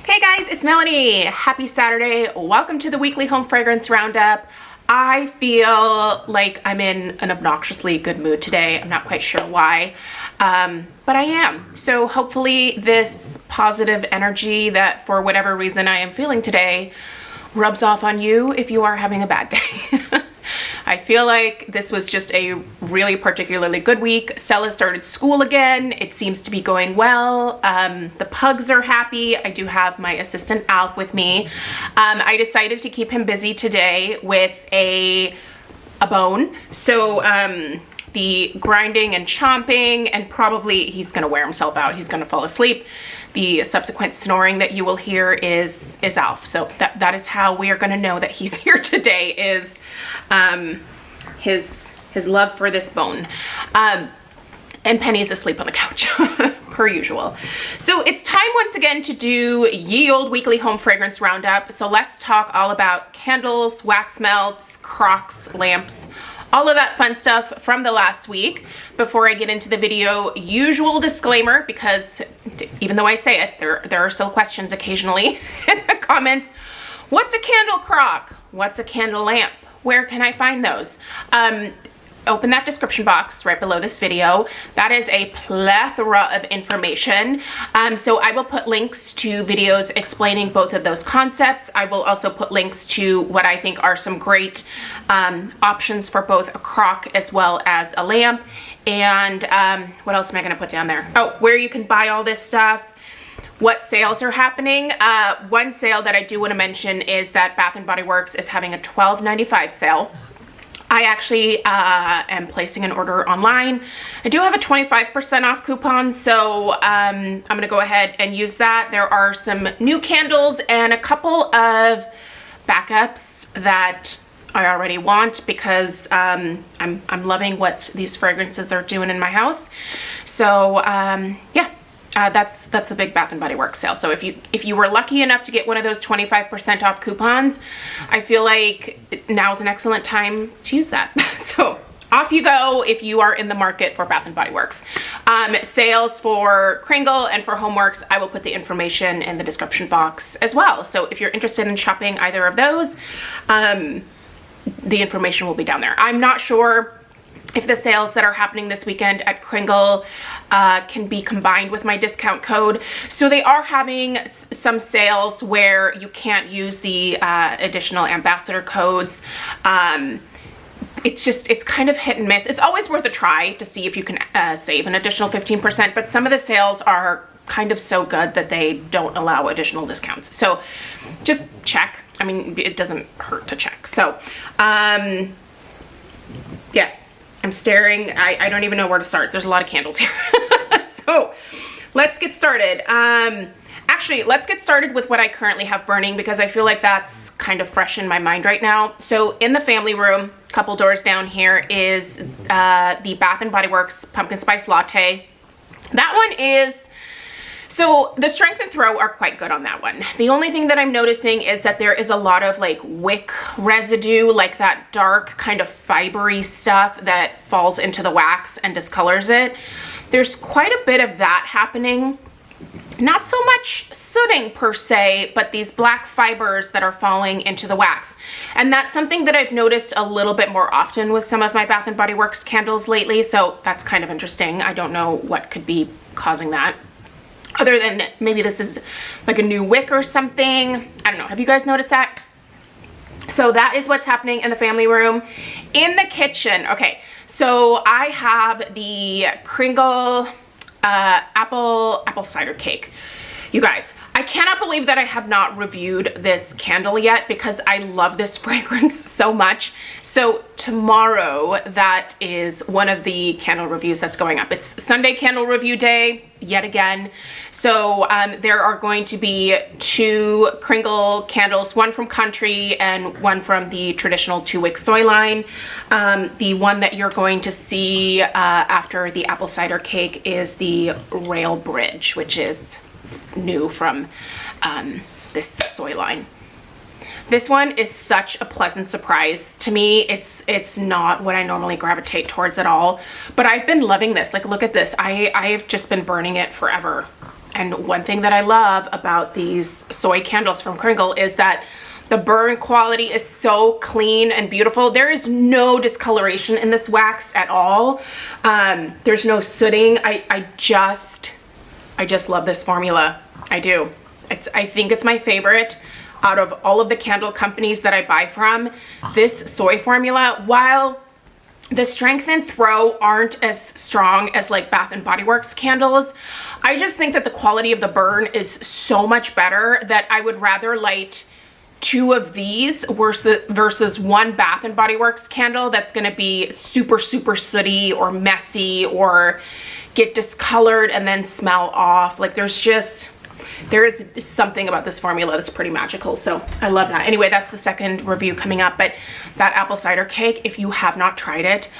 Hey guys, it's Melanie. Happy Saturday. Welcome to the weekly home fragrance roundup. I feel like I'm in an obnoxiously good mood today. I'm not quite sure why, but I am. So hopefully this positive energy that for whatever reason I am feeling today rubs off on you if you are having a bad day. I feel like this was just a really particularly good week. Stella started school again. It seems to be going well. The pugs are happy. I do have my assistant Alf with me. I decided to keep him busy today with a bone. So the grinding and chomping, and probably he's gonna wear himself out. He's gonna fall asleep. The subsequent snoring that you will hear is Alf. So that is how we are gonna know that he's here today, is his love for this bone. And Penny's asleep on the couch, per usual. So it's time once again to do ye old weekly home fragrance roundup. So let's talk all about candles, wax melts, crocks, lamps, all of that fun stuff from the last week. Before I get into the video, usual disclaimer, because even though I say it, there are still questions occasionally in the comments. What's a candle crock? What's a candle lamp? Where can I find those? Open that description box right below this video. That is a plethora of information. So I will put links to videos explaining both of those concepts. I will also put links to what I think are some great options for both a crock as well as a lamp. And what else am I gonna put down there? Oh, where you can buy all this stuff, what sales are happening. One sale that I do want to mention is that Bath & Body Works is having a $12.95 sale. I actually am placing an order online. I do have a 25% off coupon, so I'm gonna go ahead and use that. There are some new candles and a couple of backups that I already want, because I'm loving what these fragrances are doing in my house. So yeah. That's a big Bath & Body Works sale. So if you were lucky enough to get one of those 25% off coupons, I feel like now's an excellent time to use that. So off you go if you are in the market for Bath & Body Works. Sales for Kringle and for HomeWorx, I will put the information in the description box as well. So if you're interested in shopping either of those, the information will be down there. I'm not sure if the sales that are happening this weekend at Kringle can be combined with my discount code. So they are having some sales where you can't use the additional ambassador codes. It's kind of hit and miss. It's always worth a try to see if you can save an additional 15%, but some of the sales are kind of so good that they don't allow additional discounts. So just check. I mean, it doesn't hurt to check. So yeah. I'm staring. I don't even know where to start. There's a lot of candles here. So let's get started. Actually, let's get started with what I currently have burning, because I feel like that's kind of fresh in my mind right now. So in the family room, a couple doors down here, is the Bath & Body Works Pumpkin Spice Latte. That one is... So the strength and throw are quite good on that one. The only thing that I'm noticing is that there is a lot of like wick residue, like that dark kind of fibery stuff that falls into the wax and discolors it. There's quite a bit of that happening. Not so much sooting per se, but these black fibers that are falling into the wax. And that's something that I've noticed a little bit more often with some of my Bath & Body Works candles lately. So that's kind of interesting. I don't know what could be causing that, other than maybe this is like a new wick or something. I don't know. Have you guys noticed that? So that is what's happening in the family room. In the kitchen, okay, so I have the Kringle apple cider cake. You guys, I cannot believe that I have not reviewed this candle yet, because I love this fragrance so much. So tomorrow, that is one of the candle reviews that's going up. It's Sunday candle review day yet again. So there are going to be 2 Kringle candles, one from Country and one from the traditional 2-wick soy line. The one that you're going to see after the apple cider cake is the Rail Bridge, which is new from this soy line. This one is such a pleasant surprise to me. It's not what I normally gravitate towards at all, but I've been loving this. Like, look at this. I have just been burning it forever. And one thing that I love about these soy candles from Kringle is that the burn quality is so clean and beautiful. There is no discoloration in this wax at all. There's no sooting. I just love this formula. I do. I think it's my favorite out of all of the candle companies that I buy from. This soy formula, while the strength and throw aren't as strong as like Bath and Body Works candles, I just think that the quality of the burn is so much better that I would rather light 2 of these versus 1 Bath and Body Works candle that's gonna be super sooty or messy or get discolored and then smell off. Like there is something about this formula that's pretty magical, so I love that. Anyway, that's the second review coming up, but that apple cider cake, if you have not tried it,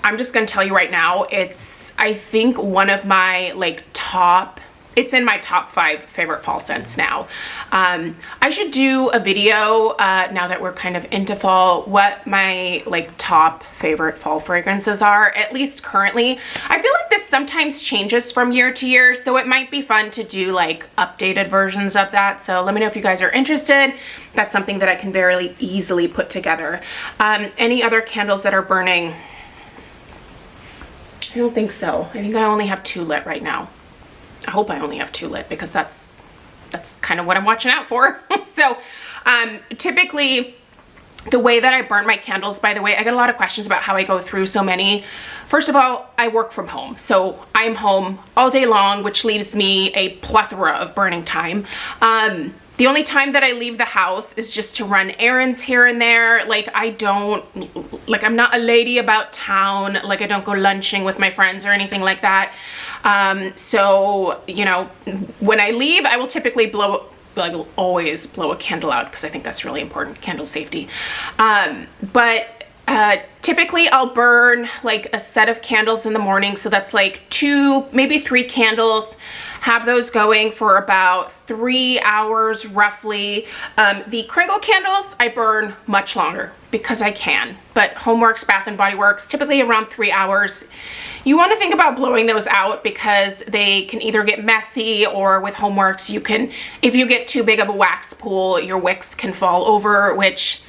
I'm just gonna tell you right now, it's, I think, one of my like it's in my top 5 favorite fall scents now. I should do a video now that we're kind of into fall, what my like top favorite fall fragrances are, at least currently. I feel like this sometimes changes from year to year, so it might be fun to do like updated versions of that. So let me know if you guys are interested. That's something that I can very easily put together. Any other candles that are burning? I don't think so. I think I only have 2 lit right now. I hope I only have 2 lit because that's kind of what I'm watching out for. So typically the way that I burn my candles, by the way, I get a lot of questions about how I go through so many. First of all, I work from home, so I'm home all day long, which leaves me a plethora of burning time. The only time that I leave the house is just to run errands here and there. Like I'm not a lady about town. Like I don't go lunching with my friends or anything like that. So, you know, when I leave, I will typically I will always blow a candle out because I think that's really important, candle safety. Typically I'll burn like a set of candles in the morning. So that's like 2, maybe 3 candles. Have those going for about 3 hours roughly. The Kringle candles I burn much longer because I can, but HomeWorx, Bath and Body Works, typically around 3 hours. You want to think about blowing those out because they can either get messy, or with HomeWorx you can, if you get too big of a wax pool, your wicks can fall over, which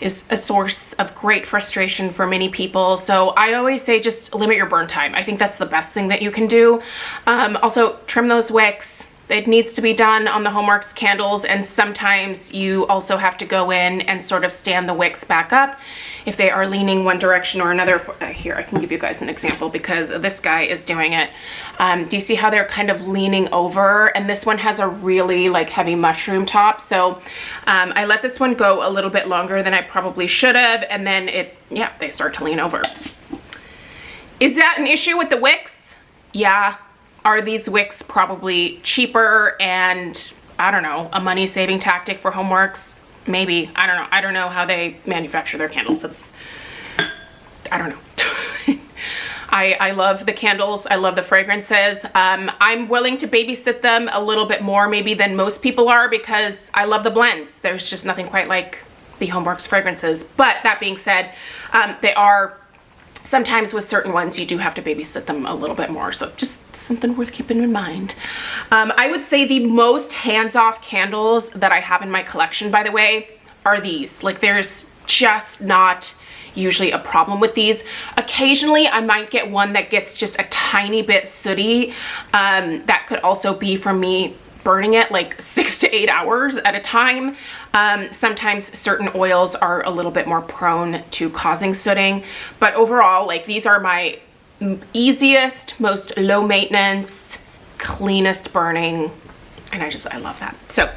is a source of great frustration for many people. So I always say just limit your burn time. I think that's the best thing that you can do. Also trim those wicks. It needs to be done on the HomeWorx candles, and sometimes you also have to go in and sort of stand the wicks back up if they are leaning one direction or another. Here, I can give you guys an example because this guy is doing it. Do you see how they're kind of leaning over? And this one has a really like heavy mushroom top. So I let this one go a little bit longer than I probably should have, and then they start to lean over. Is that an issue with the wicks? Yeah. Are these wicks probably cheaper and, I don't know, a money-saving tactic for HomeWorx? Maybe. I don't know. I don't know how they manufacture their candles. I don't know. I love the candles. I love the fragrances. I'm willing to babysit them a little bit more maybe than most people are because I love the blends. There's just nothing quite like the HomeWorx fragrances. But that being said, they are, sometimes with certain ones, you do have to babysit them a little bit more. So just something worth keeping in mind. I would say the most hands-off candles that I have in my collection, by the way, are these. Like there's just not usually a problem with these. Occasionally I might get one that gets just a tiny bit sooty. That could also be from me burning it like 6 to 8 hours at a time. Sometimes certain oils are a little bit more prone to causing sooting, but overall, like these are my easiest, most low maintenance, cleanest burning, and I love that. So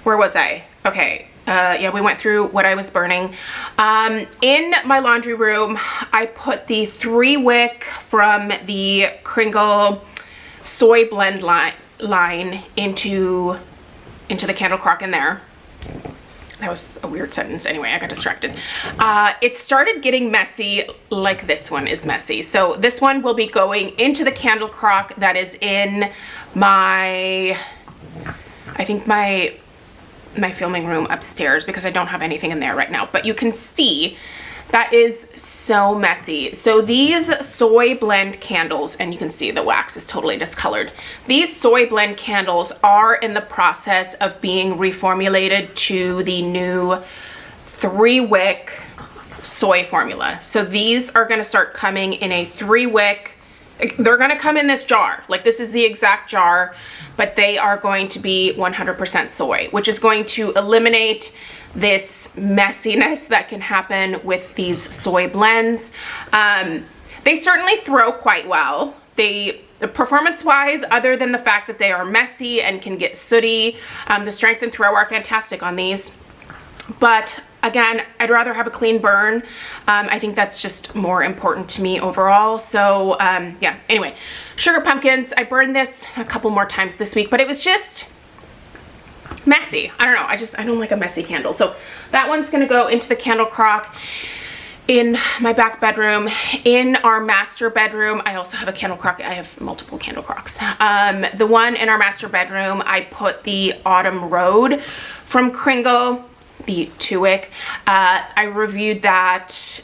where was I? Okay, yeah, we went through what I was burning. In my laundry room, I put the 3 wick from the Kringle soy blend line into the candle crock in there. That was a weird sentence. Anyway, I got distracted. It started getting messy like this one is messy. So this one will be going into the candle crock that is in my, I think my filming room upstairs because I don't have anything in there right now. But you can see That is so messy. So these soy blend candles, and you can see the wax is totally discolored. These soy blend candles are in the process of being reformulated to the new 3-wick soy formula. So these are gonna start coming in a 3-wick. They're gonna come in this jar. Like, this is the exact jar, but they are going to be 100% soy, which is going to eliminate this messiness that can happen with these soy blends. They certainly throw quite well. Performance-wise, other than the fact that they are messy and can get sooty, the strength and throw are fantastic on these. But again, I'd rather have a clean burn. I think that's just more important to me overall. So yeah, anyway, sugar pumpkins. I burned this a couple more times this week, but it was just messy. I don't know. I don't like a messy candle. So that one's gonna go into the candle crock in my back bedroom. In our master bedroom, I also have a candle crock. I have multiple candle crocks. The one in our master bedroom, I put the Autumn Road from Kringle, the 2-wick. I reviewed that,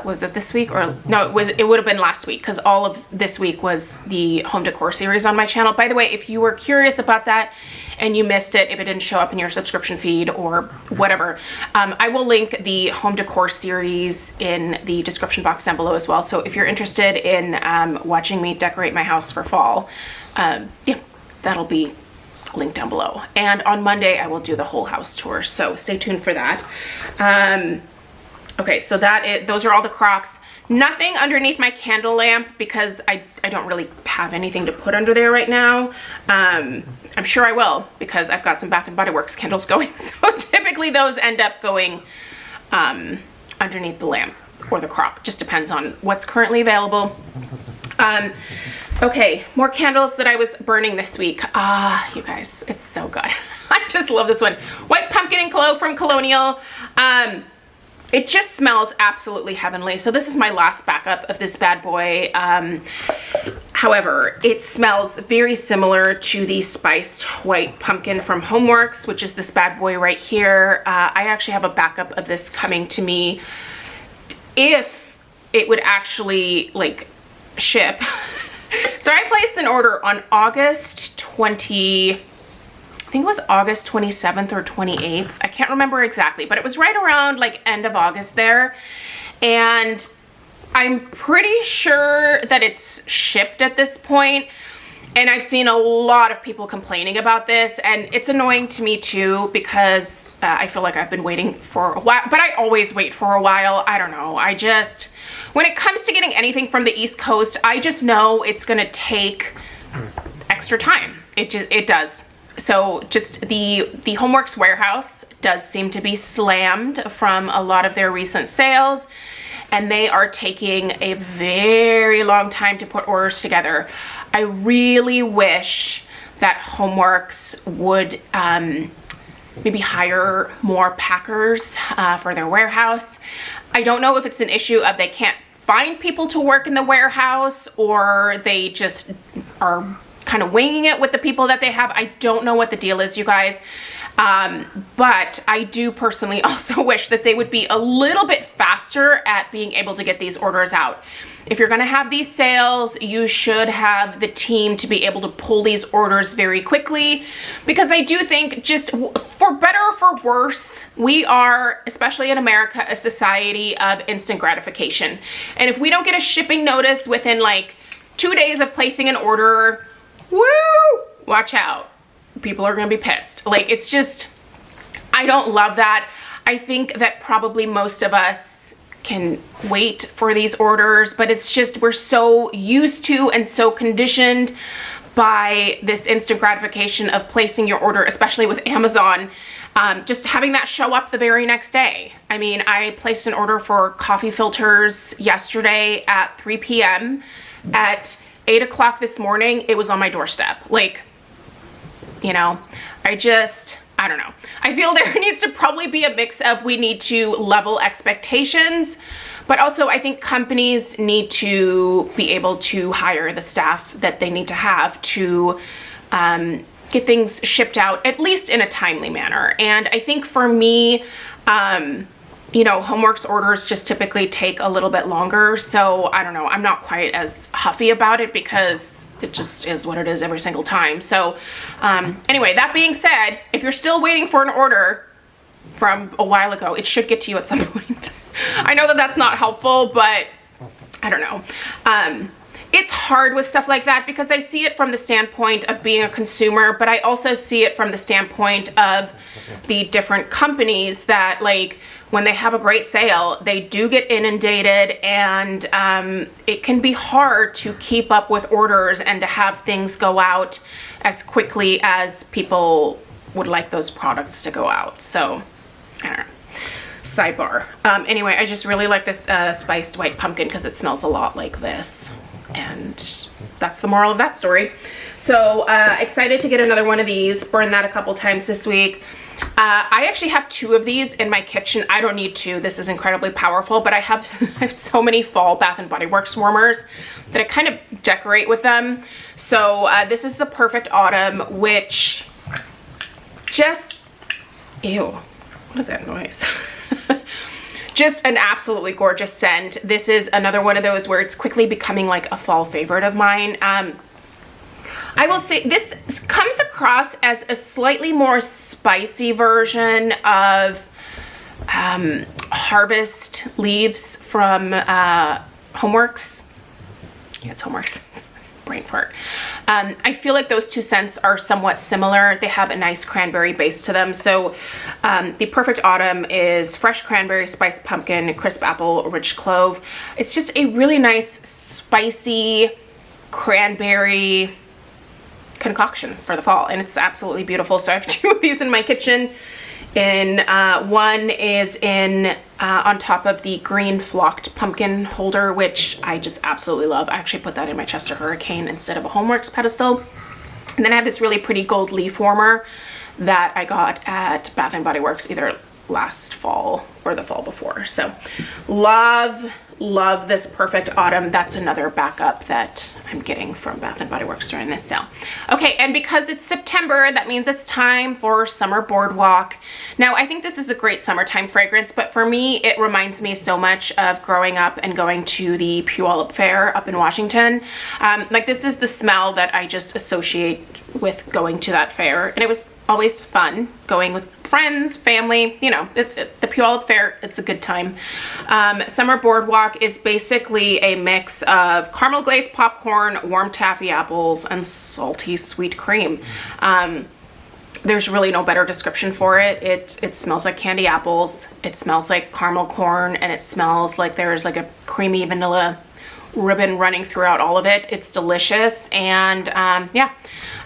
was it this week? Or no, it would have been last week, because all of this week was the home decor series on my channel. By the way, if you were curious about that and you missed it, if it didn't show up in your subscription feed or whatever, I will link the home decor series in the description box down below as well. So if you're interested in watching me decorate my house for fall, yeah, that'll be link down below. And on Monday I will do the whole house tour, so stay tuned for that. Okay, so those are all the crocks. Nothing underneath my candle lamp because I don't really have anything to put under there right now. I'm sure I will, because I've got some Bath & Body Works candles going, so typically those end up going underneath the lamp or the crock. Just depends on what's currently available. Okay, more candles that I was burning this week. You guys, it's so good. I just love this one. White Pumpkin and Glow from Colonial. It just smells absolutely heavenly. So this is my last backup of this bad boy. However, it smells very similar to the Spiced White Pumpkin from HomeWorx, which is this bad boy right here. I actually have a backup of this coming to me if it would actually like ship. So I placed an order on August 20, I think it was August 27th or 28th. I can't remember exactly, but it was right around like end of August there. And I'm pretty sure that it's shipped at this point. And I've seen a lot of people complaining about this, and it's annoying to me too, because I feel like I've been waiting for a while, but I always wait for a while. I don't know. When it comes to getting anything from the East Coast, I just know it's gonna take extra time. It does. So just the HomeWorx warehouse does seem to be slammed from a lot of their recent sales, and they are taking a very long time to put orders together. I really wish that HomeWorx would maybe hire more packers for their warehouse. I don't know if it's an issue of they can't find people to work in the warehouse, or they just are kind of winging it with the people that they have. I don't know what the deal is, you guys. But I do personally also wish that they would be a little bit faster at being able to get these orders out. If you're gonna have these sales, you should have the team to be able to pull these orders very quickly, because I do think, just for better or for worse, we are, especially in America, a society of instant gratification. And if we don't get a shipping notice within like 2 days of placing an order, woo, watch out. People are gonna be pissed. Like, it's just, I don't love that. I think that probably most of us can wait for these orders, but it's just, we're so used to and so conditioned by this instant gratification of placing your order, especially with Amazon, just having that show up the very next day. I mean, I placed an order for coffee filters yesterday at 3 p.m. At 8 o'clock this morning, it was on my doorstep. Like, you know, I don't know. I feel there needs to probably be a mix of, we need to level expectations, but also I think companies need to be able to hire the staff that they need to have to get things shipped out, at least in a timely manner. And I think for me, you know, HomeWorx orders just typically take a little bit longer. So I don't know, I'm not quite as huffy about it because it just is what it is every single time. So anyway, that being said, if you're still waiting for an order from a while ago, it should get to you at some point. I know that that's not helpful, but I don't know. It's hard with stuff like that because I see it from the standpoint of being a consumer, but I also see it from the standpoint of the different companies that, like, when they have a great sale, they do get inundated, and it can be hard to keep up with orders and to have things go out as quickly as people would like those products to go out. So, I don't know. Sidebar. Anyway, I just really like this spiced white pumpkin because it smells a lot like this. And that's the moral of that story. So excited to get another one of these. Burned that a couple times this week. I actually have 2 of these in my kitchen. I don't need 2. This is incredibly powerful, but I have so many fall Bath & Body Works warmers that I kind of decorate with them. So this is the Perfect Autumn, which just, ew, what is that noise? Just an absolutely gorgeous scent. This is another one of those where it's quickly becoming like a fall favorite of mine. I will say this comes across as a slightly more spicy version of Harvest Leaves from HomeWorx. Yeah, it's HomeWorx. Brain fart. I feel like those 2 scents are somewhat similar. They have a nice cranberry base to them. So the Perfect Autumn is fresh cranberry, spiced pumpkin, crisp apple, rich clove. It's just a really nice spicy cranberry concoction for the fall, and it's absolutely beautiful. So I have 2 of these in my kitchen. One is on top of the green flocked pumpkin holder, which I just absolutely love. I actually put that in my Chester Hurricane instead of a HomeWorx pedestal. And then I have this really pretty gold leaf warmer that I got at Bath & Body Works either last fall or the fall before. So love this Perfect Autumn. That's another backup that I'm getting from Bath & Body Works during this sale. Okay, and because it's September, that means it's time for Summer Boardwalk. Now, I think this is a great summertime fragrance, but for me, it reminds me so much of growing up and going to the Puyallup Fair up in Washington. Like, this is the smell that I just associate with going to that fair, and it was always fun going with friends, family, you know, the Puyallup Fair, it's a good time. Summer Boardwalk is basically a mix of caramel glazed popcorn, warm taffy apples, and salty sweet cream. There's really no better description for it. It smells like candy apples, it smells like caramel corn, and it smells like there's like a creamy vanilla ribbon running throughout all of it. It's delicious, and yeah,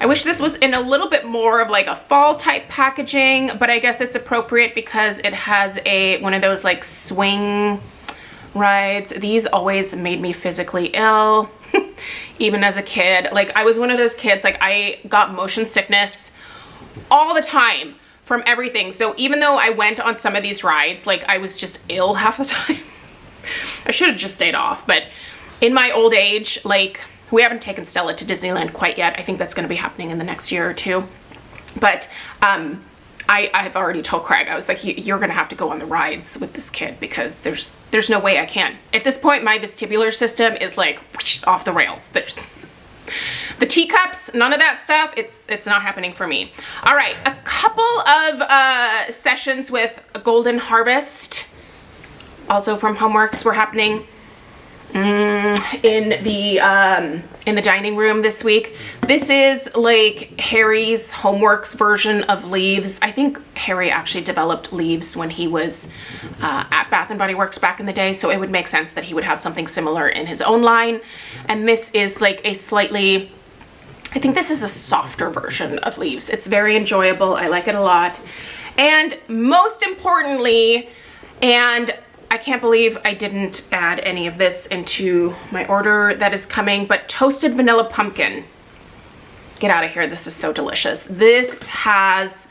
I wish this was in a little bit more of like a fall type packaging, but I guess it's appropriate because it has one of those like swing rides. These always made me physically ill. Even as a kid, like I was one of those kids, like I got motion sickness all the time from everything. So even though I went on some of these rides, like I was just ill half the time. I should have just stayed off, but in my old age, like, we haven't taken Stella to Disneyland quite yet. I think that's going to be happening in the next year or 2. But I've already told Craig, I was like, you're going to have to go on the rides with this kid because there's no way I can. At this point, my vestibular system is like whoosh, off the rails. There's the teacups, none of that stuff. It's not happening for me. All right, a couple of sessions with Golden Harvest, also from HomeWorx, were happening in the dining room this week. This is like Harry's HomeWorx version of Leaves. I think Harry actually developed Leaves when he was at Bath & Body Works back in the day, so it would make sense that he would have something similar in his own line. And this is like a slightly, I think this is a softer version of Leaves. It's very enjoyable. I like it a lot. And most importantly, and I can't believe I didn't add any of this into my order that is coming, but toasted vanilla pumpkin. Get out of here. This is so delicious. This has,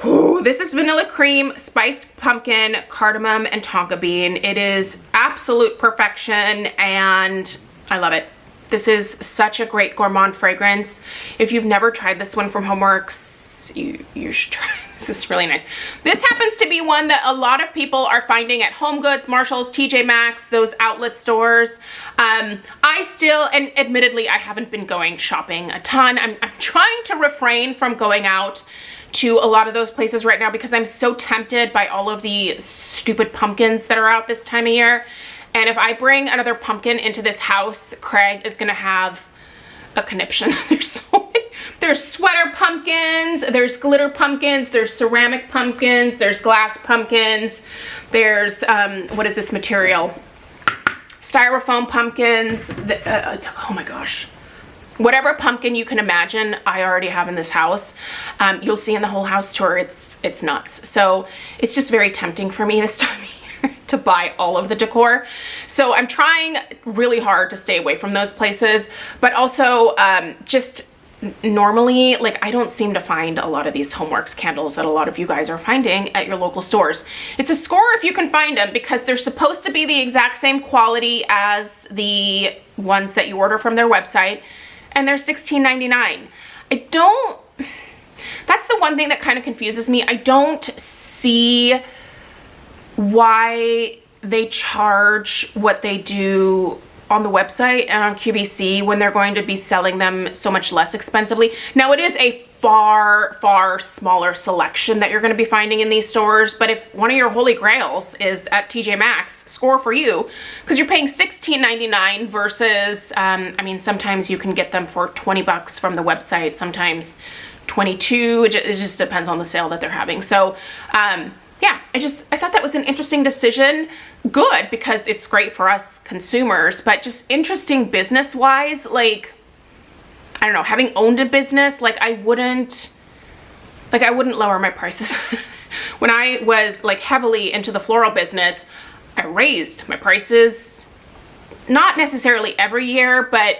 this is vanilla cream, spiced pumpkin, cardamom, and tonka bean. It is absolute perfection, and I love it. This is such a great gourmand fragrance. If you've never tried this one from HomeWorx, you should try. This is really nice. This happens to be one that a lot of people are finding at Home Goods, Marshalls, TJ Maxx, those outlet stores. I still, and admittedly, I haven't been going shopping a ton. I'm trying to refrain from going out to a lot of those places right now because I'm so tempted by all of the stupid pumpkins that are out this time of year. And if I bring another pumpkin into this house, Craig is gonna have a conniption. There's sweater pumpkins, there's glitter pumpkins, there's ceramic pumpkins, there's glass pumpkins, there's, what is this material? Styrofoam pumpkins, oh my gosh. Whatever pumpkin you can imagine, I already have in this house. You'll see in the whole house tour, it's nuts. So it's just very tempting for me this time of year to buy all of the decor. So I'm trying really hard to stay away from those places, but also just normally, like, I don't seem to find a lot of these HomeWorx candles that a lot of you guys are finding at your local stores. It's a score if you can find them because they're supposed to be the exact same quality as the ones that you order from their website, and they're $16.99. That's the one thing that kind of confuses me. I don't see why they charge what they do on the website and on QVC when they're going to be selling them so much less expensively. Now, it is a far, far smaller selection that you're going to be finding in these stores, but if one of your holy grails is at TJ Maxx, score for you, because you're paying $16.99 versus, I mean, sometimes you can get them for 20 bucks from the website, sometimes 22. It just depends on the sale that they're having. So, yeah, I thought that was an interesting decision. Good, because it's great for us consumers, but just interesting business-wise. Like, I don't know, having owned a business, like I wouldn't lower my prices. When I was like heavily into the floral business, I raised my prices, not necessarily every year, but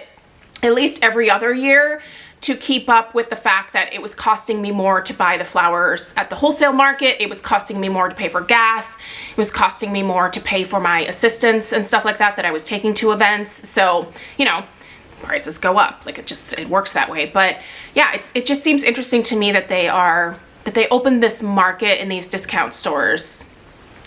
at least every other year, to keep up with the fact that it was costing me more to buy the flowers at the wholesale market. It was costing me more to pay for gas. It was costing me more to pay for my assistants and stuff like that I was taking to events. So, you know, prices go up. Like, it works that way. But yeah, it just seems interesting to me that they opened this market in these discount stores.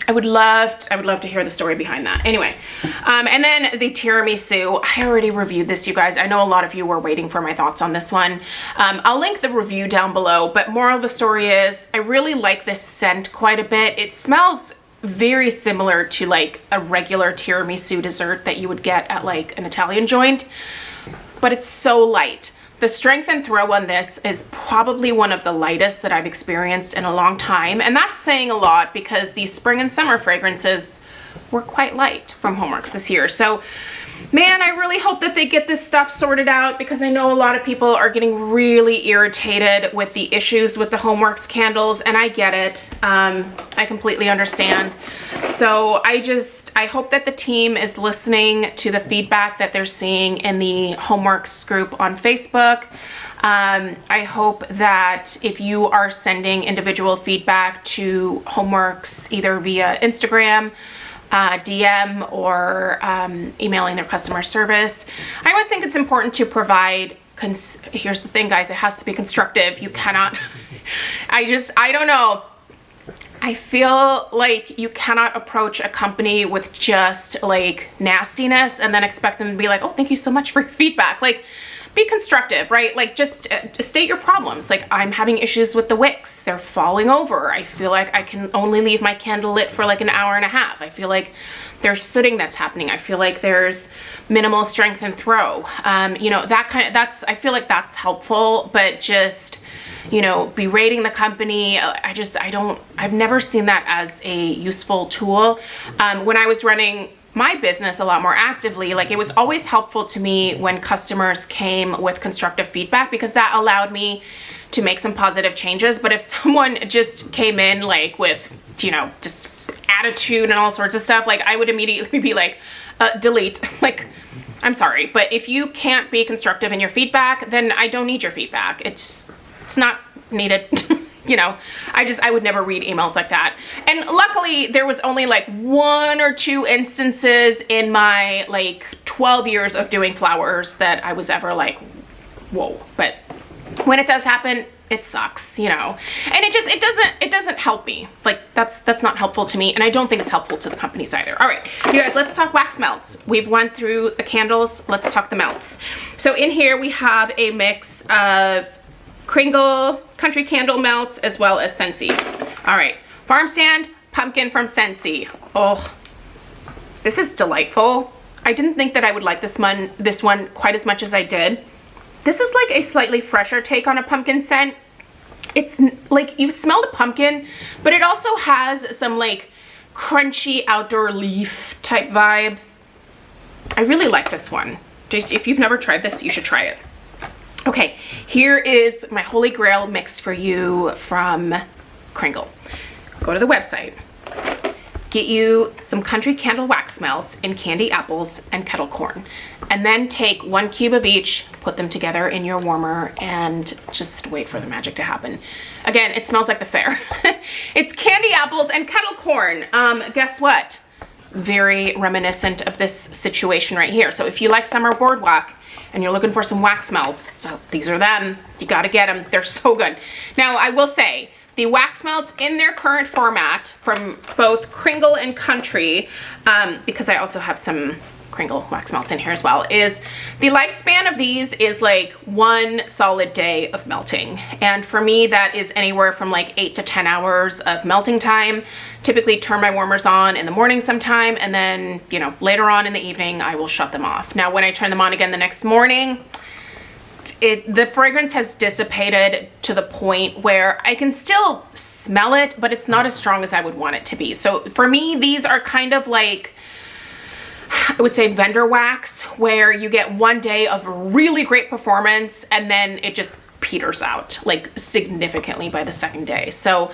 I would love to hear the story behind that. Anyway, and then the tiramisu. I already reviewed this, you guys. I know a lot of you were waiting for my thoughts on this one. I'll link the review down below, but moral of the story is I really like this scent quite a bit. It smells very similar to like a regular tiramisu dessert that you would get at like an Italian joint, but it's so light. The strength and throw on this is probably one of the lightest that I've experienced in a long time. And that's saying a lot because these spring and summer fragrances were quite light from HomeWorx this year. So, man, I really hope that they get this stuff sorted out because I know a lot of people are getting really irritated with the issues with the HomeWorx candles, and I get it. I completely understand. So I hope that the team is listening to the feedback that they're seeing in the HomeWorx group on Facebook. I hope that if you are sending individual feedback to HomeWorx either via Instagram, DM, or emailing their customer service. I always think it's important to provide, here's the thing, guys, it has to be constructive. You cannot, I don't know. I feel like you cannot approach a company with just like nastiness and then expect them to be like, oh, thank you so much for your feedback. Like, be constructive, right? Like, just state your problems. Like, I'm having issues with the wicks. They're falling over. I feel like I can only leave my candle lit for like an hour and a half. I feel like there's sooting that's happening. I feel like there's minimal strength and throw. You know, I feel like that's helpful, but just, you know, berating the company, I've never seen that as a useful tool. When I was running my business a lot more actively, like, it was always helpful to me when customers came with constructive feedback because that allowed me to make some positive changes. But if someone just came in like with, you know, just attitude and all sorts of stuff, like, I would immediately be like, delete. Like, I'm sorry, but if you can't be constructive in your feedback, then I don't need your feedback. It's not needed. You know, I would never read emails like that. And luckily there was only like 1 or 2 instances in my like 12 years of doing flowers that I was ever like, whoa. But when it does happen, it sucks, you know. And it doesn't help me. Like, that's not helpful to me, and I don't think it's helpful to the companies either. All right, you guys, let's talk wax melts. We've went through the candles, let's talk the melts. So in here we have a mix of Kringle country candle melts as well as Scentsy. All right, Farm Stand pumpkin from Scentsy. Oh, this is delightful. I didn't think that I would like this one quite as much as I did. This is like a slightly fresher take on a pumpkin scent. It's like, you smell the pumpkin, but it also has some like crunchy outdoor leaf type vibes. I really like this one. Just, if you've never tried this, you should try it. Okay, here is my holy grail mix for you from Kringle. Go to the website. Get you some country candle wax melts in candy apples and kettle corn, and then take 1 cube of each, put them together in your warmer, and just wait for the magic to happen. Again, it smells like the fair. It's candy apples and kettle corn. Guess what? Very reminiscent of this situation right here. So if you like summer boardwalk and you're looking for some wax melts, so these are them. You gotta get them. They're so good. Now, I will say, the wax melts in their current format from both Kringle and Country, because I also have some Kringle wax melts in here as well, is the lifespan of these is like 1 solid day of melting. And for me, that is anywhere from like 8 to 10 hours of melting time. Typically turn my warmers on in the morning sometime, and then, you know, later on in the evening, I will shut them off. Now, when I turn them on again the next morning, the fragrance has dissipated to the point where I can still smell it, but it's not as strong as I would want it to be. So for me, these are kind of like, I would say, vendor wax, where you get 1 day of really great performance and then it just peters out like significantly by the second day. So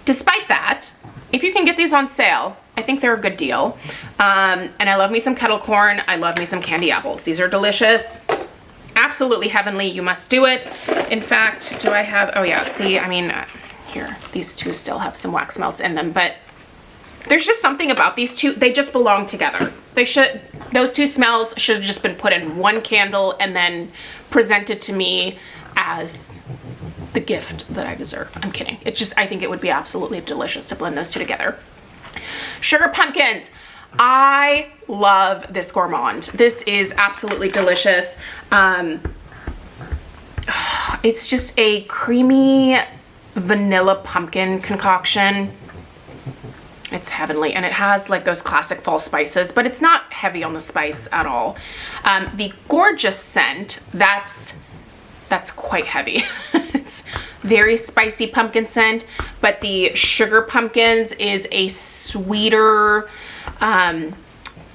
despite that, if you can get these on sale, I think they're a good deal. And I love me some kettle corn. I love me some candy apples. These are delicious. Absolutely heavenly. You must do it. In fact, do I have, oh yeah, see, I mean, here, these two still have some wax melts in them, but there's just something about these two. They just belong together. Those two smells should have just been put in 1 candle and then presented to me as the gift that I deserve. I'm kidding. It's just, I think it would be absolutely delicious to blend those two together. Sugar pumpkins. I love this gourmand. This is absolutely delicious. It's just a creamy vanilla pumpkin concoction. It's heavenly, and it has like those classic fall spices, but it's not heavy on the spice at all. The gorgeous scent, that's quite heavy. It's very spicy pumpkin scent, but the sugar pumpkins is a sweeter,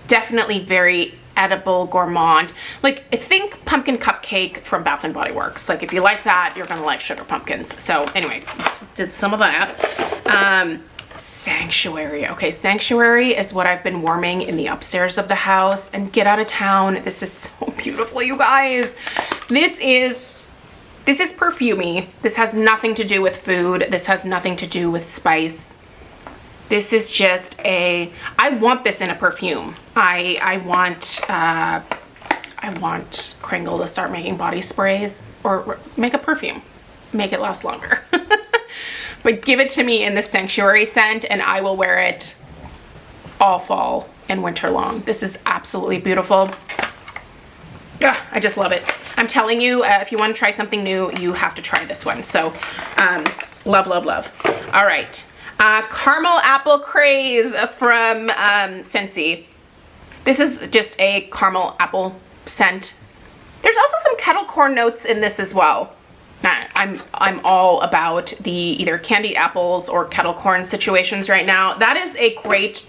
definitely very edible gourmand. Like, I think pumpkin cupcake from Bath and Body Works. Like, if you like that, you're gonna like sugar pumpkins. So anyway, did some of that. Sanctuary. Okay, Sanctuary is what I've been warming in the upstairs of the house. And get out of town. This is so beautiful, you guys. This is perfumey. This has nothing to do with food. This has nothing to do with spice. This is just I want this in a perfume. I want Kringle to start making body sprays or make a perfume. Make it last longer. But give it to me in the Sanctuary scent and I will wear it all fall and winter long. This is absolutely beautiful. Ugh, I just love it. I'm telling you, if you want to try something new, you have to try this one. So love, love, love. All right. Caramel Apple Craze from Scentsy. This is just a caramel apple scent. There's also some kettle corn notes in this as well. I'm all about the either candied apples or kettle corn situations right now. That is a great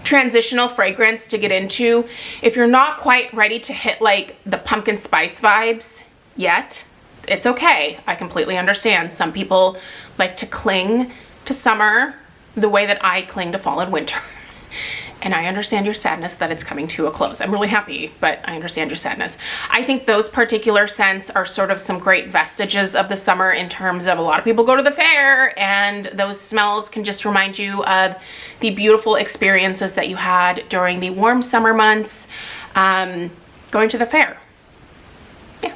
transitional fragrance to get into if you're not quite ready to hit like the pumpkin spice vibes yet. It's okay. I completely understand. Some people like to cling to summer the way that I cling to fall and winter. And I understand your sadness that it's coming to a close. I'm really happy, but I understand your sadness. I think those particular scents are sort of some great vestiges of the summer in terms of a lot of people go to the fair and those smells can just remind you of the beautiful experiences that you had during the warm summer months going to the fair. Yeah.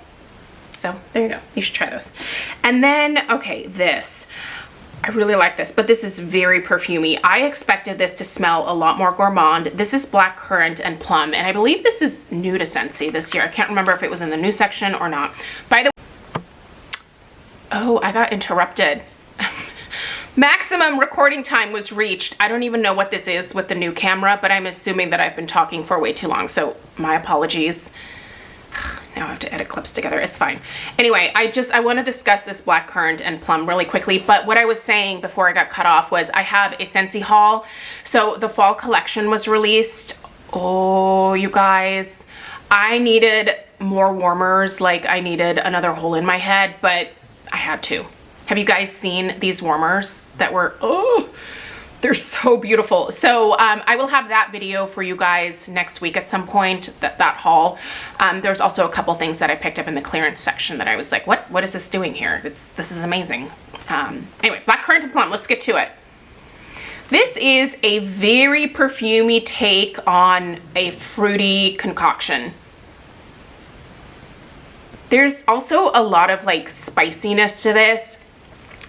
So there you go. You should try this. And then, okay, this. I really like this, but this is very perfumey. I expected this to smell a lot more gourmand. This is black currant and plum, and I believe this is new to Scentsy this year. I can't remember if it was in the new section or not. By the way, oh, I got interrupted. Maximum recording time was reached. I don't even know what this is with the new camera, but I'm assuming that I've been talking for way too long, so my apologies. Now I have to edit clips together. It's fine. Anyway, I want to discuss this black currant and plum really quickly, but what I was saying before I got cut off was I have a Scentsy haul. So the fall collection was released. Oh, you guys, I needed more warmers. Like, I needed another hole in my head, but I had to. Have you guys seen these warmers that were, oh, they're so beautiful. So I will have that video for you guys next week at some point, that haul. There's also a couple things that I picked up in the clearance section that I was like, what is this doing here? This is amazing. Anyway, black currant and plum, let's get to it. This is a very perfumey take on a fruity concoction. There's also a lot of like spiciness to this.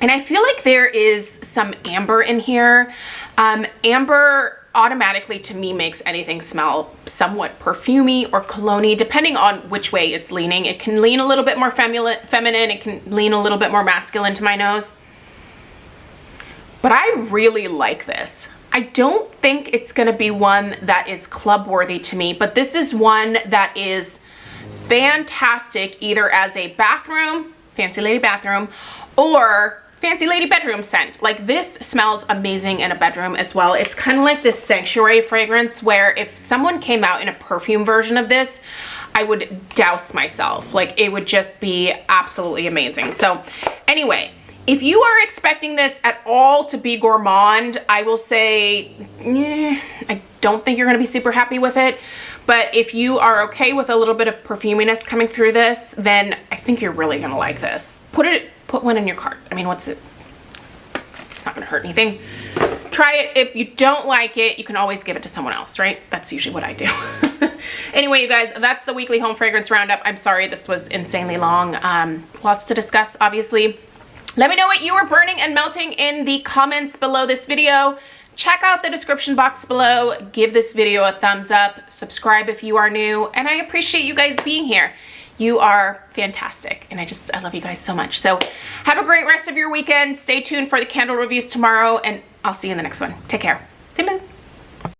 And I feel like there is some amber in here. Amber automatically to me makes anything smell somewhat perfumey or cologne-y, depending on which way it's leaning. It can lean a little bit more feminine, it can lean a little bit more masculine to my nose. But I really like this. I don't think it's gonna be one that is club worthy to me, but this is one that is fantastic either as a bathroom, fancy lady bathroom, or fancy lady bedroom scent. Like, this smells amazing in a bedroom as well. It's kind of like this sanctuary fragrance where if someone came out in a perfume version of this, I would douse myself. Like, it would just be absolutely amazing. So anyway, if you are expecting this at all to be gourmand, I will say, I don't think you're gonna be super happy with it. But if you are okay with a little bit of perfuminess coming through this, then I think you're really gonna like this. Put one in your cart. I mean, what's it? It's not gonna hurt anything. Try it. If you don't like it, you can always give it to someone else, right? That's usually what I do. Anyway, you guys, that's the weekly home fragrance roundup. I'm sorry this was insanely long. Lots to discuss, obviously. Let me know what you are burning and melting in the comments below this video. Check out the description box below. Give this video a thumbs up. Subscribe if you are new. And I appreciate you guys being here. You are fantastic, and I love you guys so much. So have a great rest of your weekend. Stay tuned for the candle reviews tomorrow, and I'll see you in the next one. Take care. Timon.